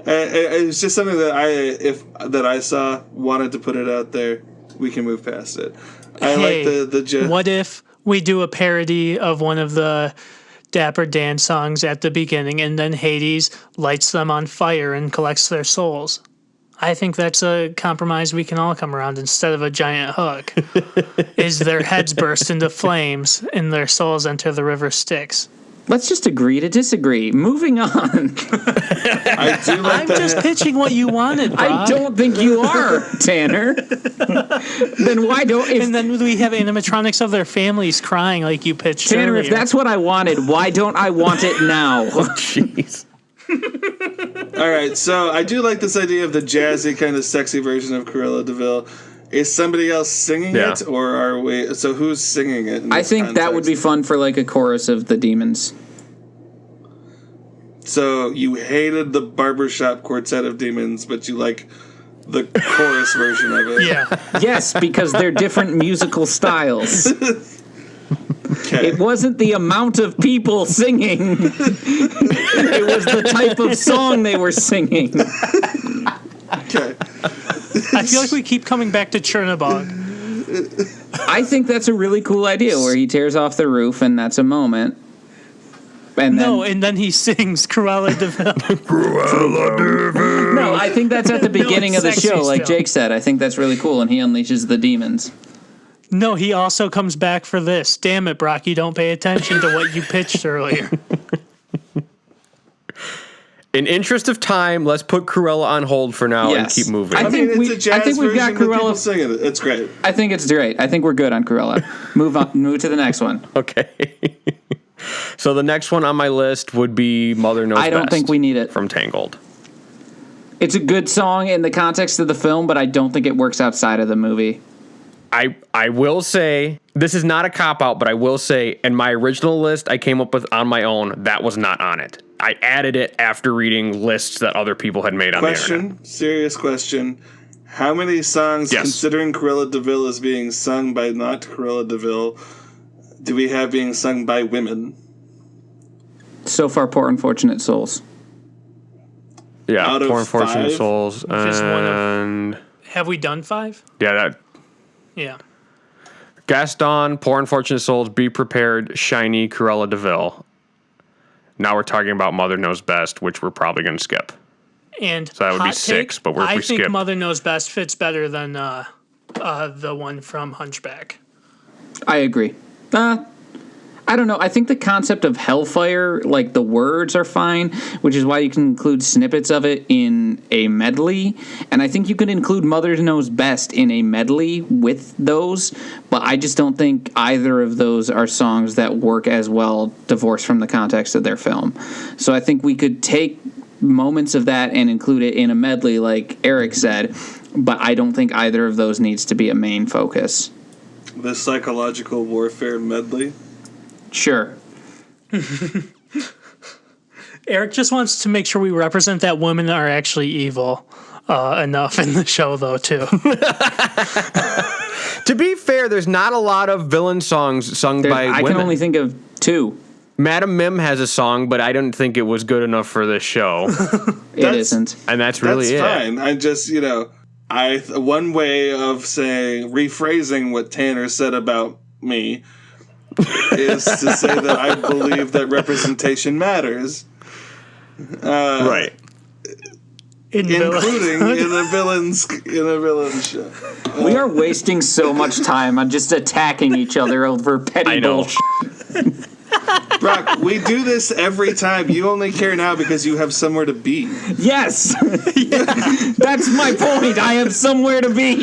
It's just something that I saw, wanted to put it out there. We can move past it. I like the what if we do a parody of one of the Dapper Dan songs at the beginning, and then Hades lights them on fire and collects their souls? I think that's a compromise we can all come around instead of a giant hook. Is their heads burst into flames and their souls enter the river Styx. Let's just agree to disagree. Moving on. I do like I'm just pitching what you wanted, Brock. I don't think you are, Tanner. Then why don't... And then we have animatronics of their families crying like you pitched Tanner, earlier. if that's what I wanted, why don't I want it now? Jeez. All right, so I do like this idea of the jazzy kind of sexy version of Cruella de Vil. Is somebody else singing Yeah. it, or are we? So who's singing it? In I this think that would be context? fun for like a chorus of the demons. So you hated the barbershop quartet of demons, but you like the chorus version of it. Yeah. Yes, because they're different musical styles. Okay. It wasn't the amount of people singing. It was the type of song they were singing. Okay. I feel like we keep coming back to Chernobog. I think that's a really cool idea where he tears off the roof and that's a moment. And then, And then he sings Cruella de Vil. no, I think that's at the beginning it's of the sexy show, like still. Jake said. I think that's really cool, and he unleashes the demons. No, he also comes back for this. Damn it, Brock, you don't pay attention to what you pitched earlier. In interest of time, let's put Cruella on hold for now Yes. and keep moving. I I think mean, we- it's a jazz I think we've got version with people Cruella- singing it. It's great. I think it's great. I think we're good on Cruella. Move on. Move to the next one. Okay. So the next one on my list would be Mother Knows I don't Best think we need it. from Tangled. It's a good song in the context of the film, but I don't think it works outside of the movie. I will say, this is not a cop-out, but I will say, in my original list I came up with on my own, that was not on it. I added it after reading lists that other people had made on the internet. Serious question. How many songs, Yes. considering Cruella de Vil is being sung by not Cruella de Vil, do we have being sung by women? So far, Poor Unfortunate Souls. Yeah, Out of Poor Unfortunate 5? Souls, Just one of- and Have we done 5? yeah, that Yeah. Gaston, Poor Unfortunate Souls, Be Prepared, Shiny, Cruella de Vil. Now we're talking about Mother Knows Best, which we're probably going to skip. And So that would be hot 6, take, but I we think skip. Mother Knows Best fits better than the one from Hunchback. I agree. I don't know. I think the concept of Hellfire, like the words are fine, which is why you can include snippets of it in a medley. And I think you could include Mother Knows Best in a medley with those, but I just don't think either of those are songs that work as well divorced from the context of their film. So I think we could take moments of that and include it in a medley like Eric said, but I don't think either of those needs to be a main focus. The psychological warfare medley? Sure. Eric just wants to make sure we represent that women are actually evil enough in the show, though, too. To be fair, there's not a lot of villain songs sung by I women. can only think of 2. Madam Mim has a song, but I didn't think it was good enough for this show. It isn't. And that's really That's it. fine. I just, one way of rephrasing what Tanner said about me is to say that I believe that representation matters. Right. Including in a villain's show. We are wasting so much time on just attacking each other over petty I know. bullshit. Brock, we do this every time. You only care now because you have somewhere to be. Yes. That's my point. I have somewhere to be.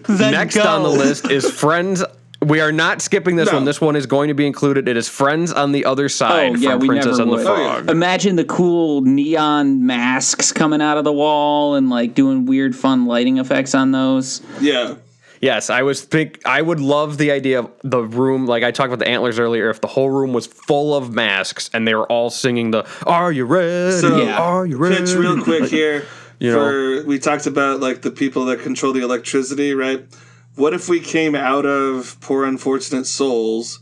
Next on the list is Friends. We are not skipping this No. one. This one is going to be included. It is Friends on the Other Side Oh, yeah, from we Princess never and the would. Frog. Imagine the cool neon masks coming out of the wall and like doing weird fun lighting effects on those. Yeah. Yes, I would love the idea of the room, like I talked about the antlers earlier, if the whole room was full of masks and they were all singing the "Are you ready? So, Are you ready?" Pitch real quick here. You We talked about like the people that control the electricity, right? What if we came out of Poor Unfortunate Souls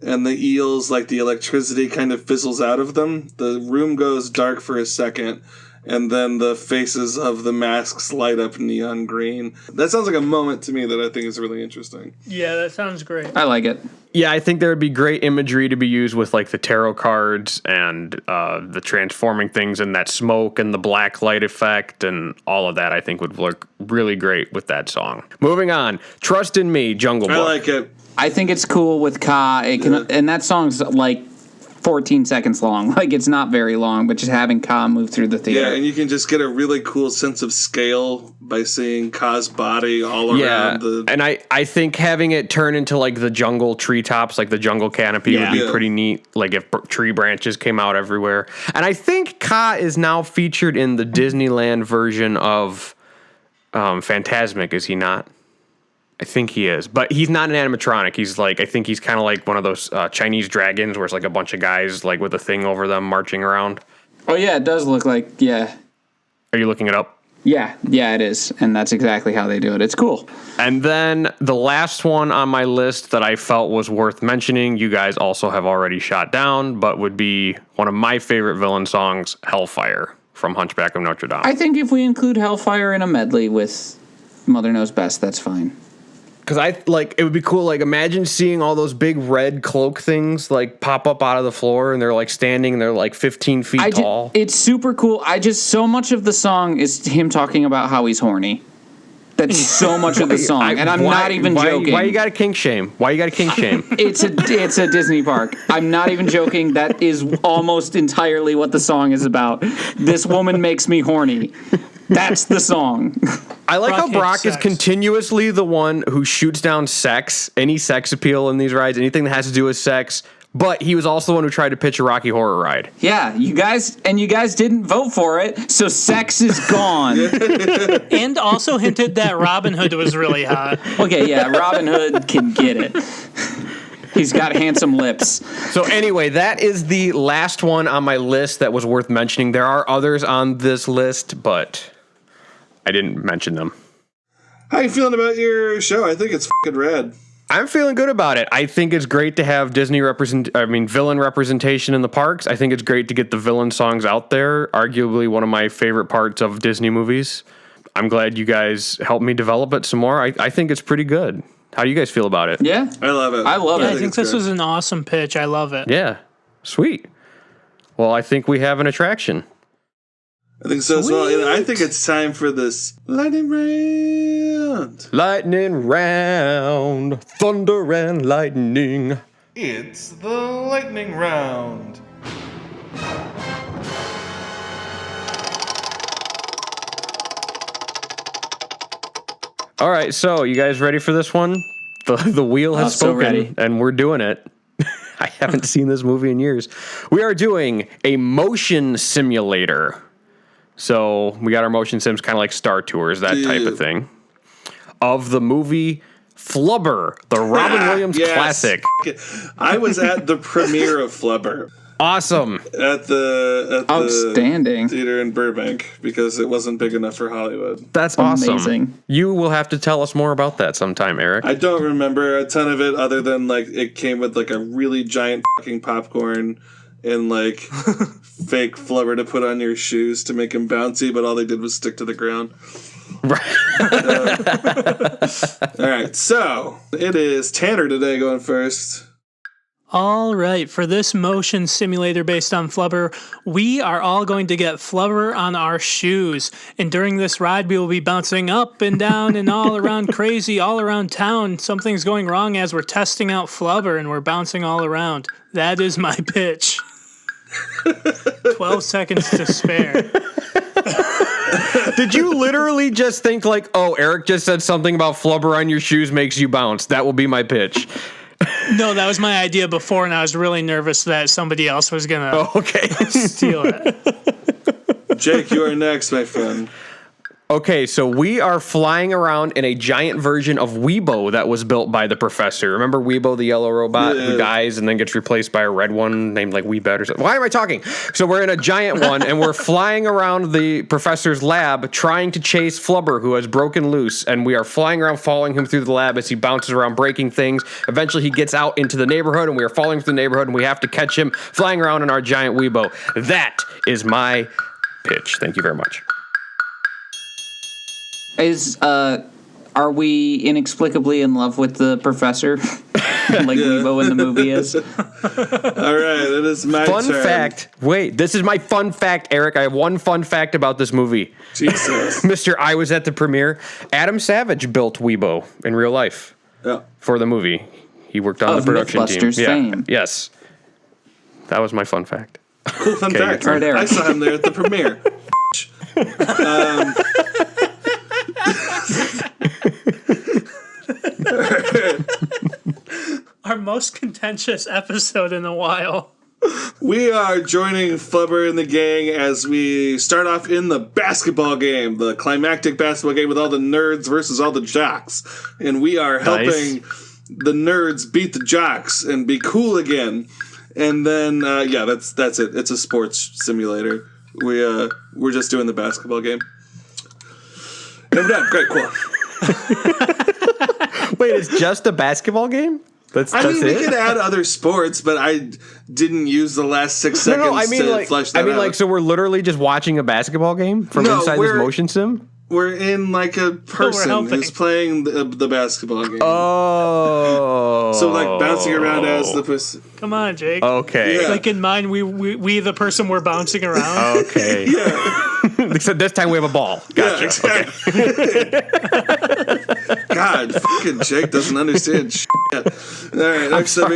and the eels, like the electricity kind of fizzles out of them? The room goes dark for a second, and then the faces of the masks light up neon green. That sounds like a moment to me that I think is really interesting. Yeah, that sounds great. I like it. Yeah, I think there would be great imagery to be used with like the tarot cards and the transforming things and that smoke and the black light effect and all of that. I think would look really great with that song. Moving on, Trust in Me, Jungle Book. I like it. I think it's cool with Ka. And that song's like 14 seconds long. Like, it's not very long, but just having Ka move through the theater. Yeah, and you can just get a really cool sense of scale by seeing Ka's body all around the... And I think having it turn into like the jungle treetops, like the jungle canopy would be pretty neat. Like if tree branches came out everywhere. And I think Ka is now featured in the Disneyland version of Fantasmic, is he not? I think he is, but he's not an animatronic. He's like, I think he's kind of like one of those Chinese dragons where it's like a bunch of guys like with a thing over them marching around. Oh yeah, it does look like, yeah. Are you looking it up? Yeah, it is. And that's exactly how they do it. It's cool. And then the last one on my list that I felt was worth mentioning, you guys also have already shot down, but would be one of my favorite villain songs, Hellfire from Hunchback of Notre Dame. I think if we include Hellfire in a medley with Mother Knows Best, that's fine. Because it would be cool, like, imagine seeing all those big red cloak things, like, pop up out of the floor, and they're, like, standing, and they're, like, 15 feet tall. It's super cool. So much of the song is him talking about how he's horny. That's so much of the song, and I'm not even joking. Why you got a kink shame? It's a Disney park. I'm not even joking. That is almost entirely what the song is about. This woman makes me horny. That's the song. I like how Brock is continuously the one who shoots down sex, any sex appeal in these rides, anything that has to do with sex. But he was also the one who tried to pitch a Rocky Horror ride. Yeah, you guys didn't vote for it, so sex is gone. And also hinted that Robin Hood was really hot. Okay, yeah, Robin Hood can get it. He's got handsome lips. So anyway, that is the last one on my list that was worth mentioning. There are others on this list, but I didn't mention them. How you feeling about your show? I think it's fucking rad. I'm feeling good about it. I think it's great to have villain representation in the parks. I think it's great to get the villain songs out there. Arguably one of my favorite parts of Disney movies. I'm glad you guys helped me develop it some more. I think it's pretty good. How do you guys feel about it? Yeah. I love it. I love it. I think this was an awesome pitch. I love it. Yeah. Sweet. Well, I think we have an attraction. I think so as well. And I think it's time for this lightning round. Lightning round. Thunder and lightning. It's the lightning round. All right, so you guys ready for this one? The wheel has spoken, so ready. And we're doing it. I haven't seen this movie in years. We are doing a motion simulator. So we got our motion sims kind of like Star Tours, that type of thing. Of the movie Flubber, the Robin Williams classic. I was at the premiere of Flubber. Awesome. At the Outstanding theater in Burbank because it wasn't big enough for Hollywood. That's awesome. Amazing. You will have to tell us more about that sometime, Eric. I don't remember a ton of it other than like it came with like a really giant fucking popcorn and like fake flubber to put on your shoes to make them bouncy, but all they did was stick to the ground. All right, so it is Tanner today going first. All right, for this motion simulator based on Flubber, we are all going to get Flubber on our shoes. And during this ride, we will be bouncing up and down and all around crazy, all around town. Something's going wrong as we're testing out Flubber and we're bouncing all around. That is my pitch. 12 seconds to spare. Did you literally just think like, oh, Eric just said something about Flubber on your shoes makes you bounce? That will be my pitch. No, that was my idea before, and I was really nervous that somebody else was going to steal it. Jake, you are next, my friend. Okay, so we are flying around in a giant version of Weebo that was built by the professor. Remember Weebo, the yellow robot who dies and then gets replaced by a red one named like Weebet or something? Why am I talking? So we're in a giant one and we're flying around the professor's lab trying to chase Flubber, who has broken loose, and we are flying around following him through the lab as he bounces around breaking things. Eventually he gets out into the neighborhood and we are following through the neighborhood and we have to catch him flying around in our giant Weebo. That is my pitch. Thank you very much. Are we inexplicably in love with the professor? Like Weebo in the movie is? All right, it is my turn. Fun fact. Wait, this is my fun fact, Eric. I have one fun fact about this movie. Jesus. Mr. I was at the premiere. Adam Savage built Weebo in real life for the movie. He worked on the production team. Fame. Yes. That was my fun fact. Cool fun fact. Right, Eric. I saw him there at the premiere. Our most contentious episode in a while. We are joining Flubber and the gang as we start off in the basketball game, the climactic basketball game with all the nerds versus all the jocks. And we are helping the nerds beat the jocks and be cool again. And then, that's it. It's a sports simulator. We're just doing the basketball game. And we're done. Great, cool. Wait, it's just a basketball game? That's we it? could add other sports, but I didn't use the last 6 seconds to flesh that out. So we're literally just watching a basketball game from inside this motion sim? We're in like a person who's playing the basketball game. Oh. So like bouncing around as the person. Come on, Jake. Okay. Yeah. Like in mine, we the person we're bouncing around. Okay. Except this time we have a ball. Gotcha. Yeah, exactly. God, fucking Jake doesn't understand shit. All right, next up.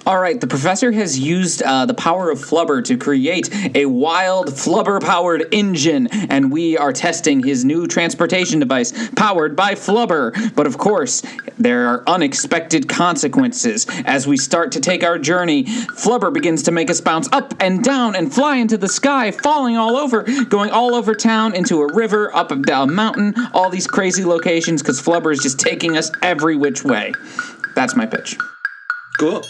All right, the professor has used the power of Flubber to create a wild Flubber-powered engine, and we are testing his new transportation device powered by Flubber. But of course, there are unexpected consequences. As we start to take our journey, Flubber begins to make us bounce up and down and fly into the sky, falling all over, going all over town, into a river, up and down a mountain, all these crazy locations, because Flubber is just taking us every which way. That's my pitch. Cool.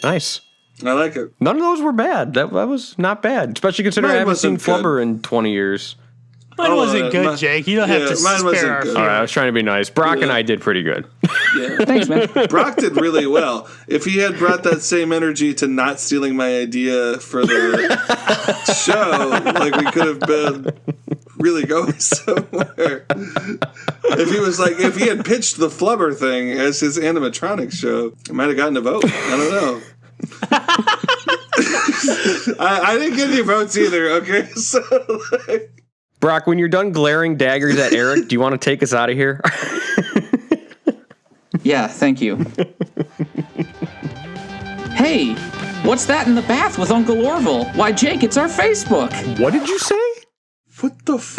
Nice. I like it. None of those were bad. That was not bad, especially considering I haven't seen Flubber in 20 years. Mine wasn't good, Jake. You don't have to spare our good. All right, I was trying to be nice. Brock and I did pretty good. Yeah. Thanks, man. Brock did really well. If he had brought that same energy to not stealing my idea for the show, like we could have been really going somewhere. If he had pitched the Flubber thing as his animatronic show, I might have gotten a vote. I don't know. I didn't get any votes either, okay? So, Brock, when you're done glaring daggers at Eric, do you want to take us out of here? Yeah, thank you. Hey, what's that in the bath with Uncle Orville? Why, Jake, it's our Facebook. What did you say? what the f***?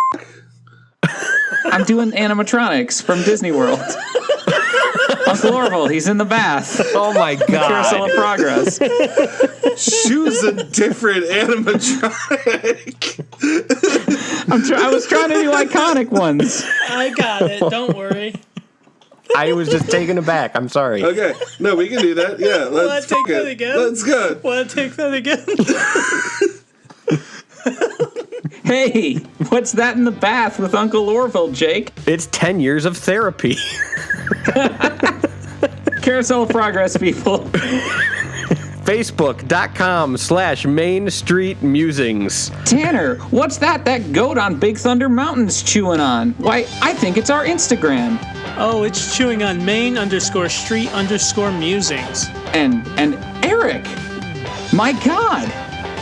I'm doing animatronics from Disney World. Uncle Orville, he's in the bath. Oh my Carousel of god. Progress. Choose a different animatronic. I was trying to do iconic ones. I got it. Don't worry. I was just taken aback. I'm sorry. Okay, no, we can do that. Yeah, let's take that again? Let's go. Want to take that again? Hey, what's that in the bath with Uncle Orville, Jake? It's 10 years of therapy. Carousel of Progress, people. Facebook.com/Main Street Musings. Tanner, what's that goat on Big Thunder Mountain's chewing on? Why, I think it's our Instagram. Oh, it's chewing on main_street_musings. And Eric, my God,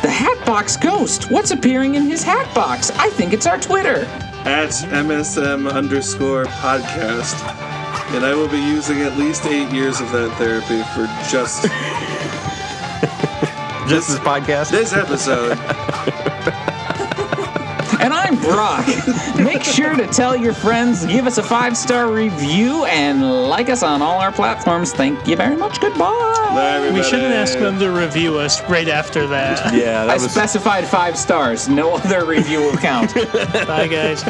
the Hatbox Ghost. What's appearing in his Hatbox? I think it's our Twitter. At MSM_podcast. And I will be using at least 8 years of that therapy for just Just this podcast. this episode. And I'm rock. Make sure to tell your friends, give us a 5-star review, and like us on all our platforms. Thank you very much. Goodbye. Bye, everybody. We shouldn't ask them to review us right after that. Yeah, I specified 5 stars. No other review will count. Bye, guys.